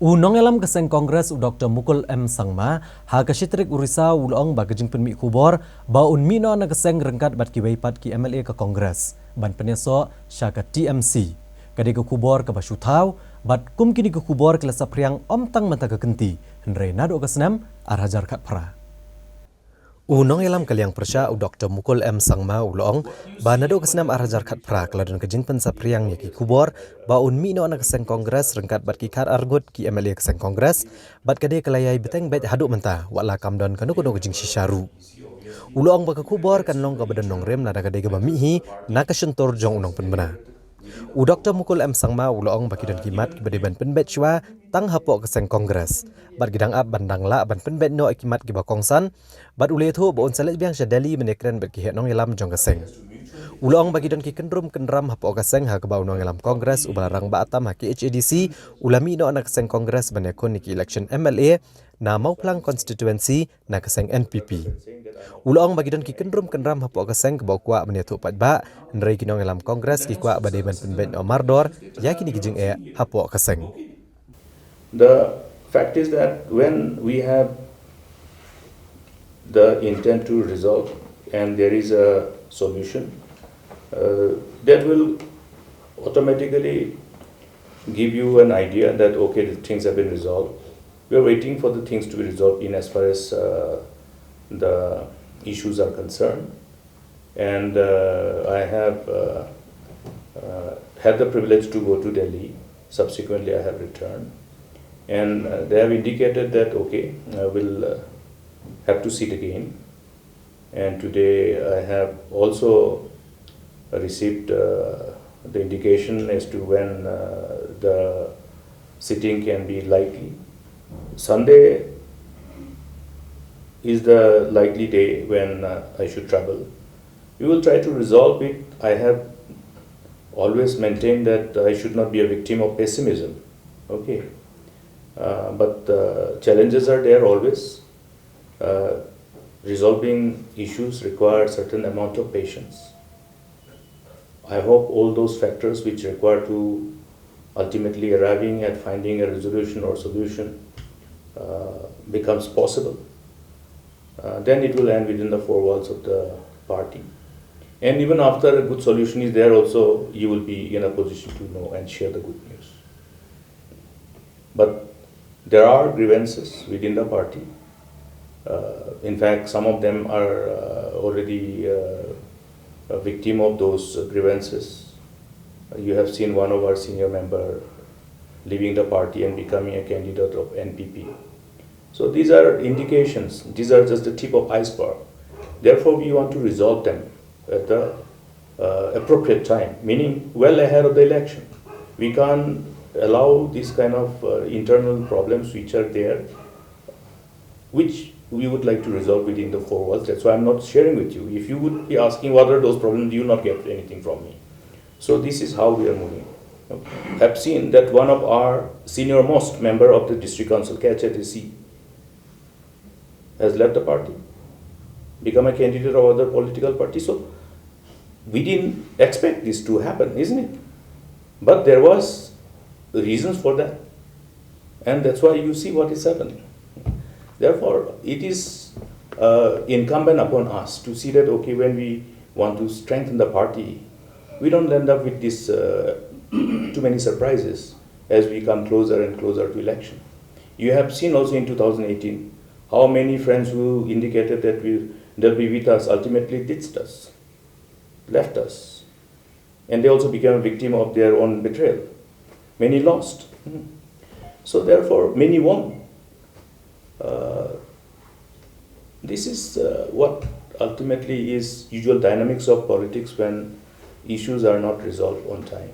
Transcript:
Unong elam keseng Kongres Dr. Mukul M. Sangma, ha kasitrik urisa ulong bagajing penmi kubor, ba unmi no na keseng rengkat bat kiwai pat ki MLA ke Kongres, ban peneso syaka TMC. Kadi ke kubor ke basyutau, bat kum kini ke kubor ke lesa priang omtang mata ke kenti, henre nado kesenam arhajar kat pra. Unong elam kaliang persya Dr. Mukul M. Sangma ulong ba nado kesenam arhajar kat pra keladun kejing pensapriang yaki kubor ba unmi no anak keseng Kongres rengkat bat ki kar argut ki MLA keseng Kongres bat kade kelayai beteng bet haduk mentah wala kamdon kanu kuno kejing sisyaru. Ulong ba ke kubor kan long ka badan nong rem nada kade ke bamihi na kesentor jong unong penbena. Dr. Mukul M. Sangma ulong baki don kimat ki badeban penbet chwa tang hapok keseng Kongres. Bat gidang ab bandang la ban penbet no akimat ki bakongsan. Bat ule thu bo unsalet biang syadali menekren bat ki het nong elam jong keseng. Ulong bagi don ki kendrum kendram hapok keseng ha kebau nong elam Kongres ubalarang ba atam ha ki HADC ulami no anak keseng Kongres banekun ki election MLA na mau pelang constituency na keseng NPP. Ulong bagi don ki kendrum kendram hapok keseng kebau kuak menetu pat ba nrei ki nong elam Kongres ki kuak badeban penbet no mardor ya kini kijing hapok keseng. The fact is that when we have the intent to resolve and there is a solution, that will automatically give you an idea that okay, the things have been resolved. We are waiting for the things to be resolved in as far as the issues are concerned, and I have had the privilege to go to Delhi. Subsequently, I have returned, and they have indicated that okay, I will have to sit again. And today I have also received the indication as to when the sitting can be likely. Sunday is the likely day when I should travel. We will try to resolve it. I have always maintained that I should not be a victim of pessimism. Okay, but challenges are there always. Resolving issues require certain amount of patience. I hope all those factors which require to ultimately arriving at finding a resolution or solution becomes possible. Then it will end within the four walls of the party. And even after a good solution is there also, you will be in a position to know and share the good news. But there are grievances within the party. In fact, some of them are already a victim of those grievances. You have seen one of our senior member leaving the party and becoming a candidate of NPP. So these are indications. These are just the tip of iceberg. Therefore, we want to resolve them at the appropriate time, meaning well ahead of the election. We can't allow these kind of internal problems which are there, which we would like to resolve within the four walls. That's why I'm not sharing with you. If you would be asking what are those problems, you will not get anything from me. So this is how we are moving. I've seen that one of our senior most member of the district council, KHADC, has left the party, become a candidate of other political parties. So we didn't expect this to happen, isn't it? But there was reasons for that. And that's why you see what is happening. Therefore, it is incumbent upon us to see that, okay, when we want to strengthen the party, we don't end up with this too many surprises as we come closer and closer to election. You have seen also in 2018 how many friends who indicated that they'll be with us ultimately ditched us, left us. And they also became a victim of their own betrayal. Many lost. So therefore, many won. This is what ultimately is usual dynamics of politics when issues are not resolved on time.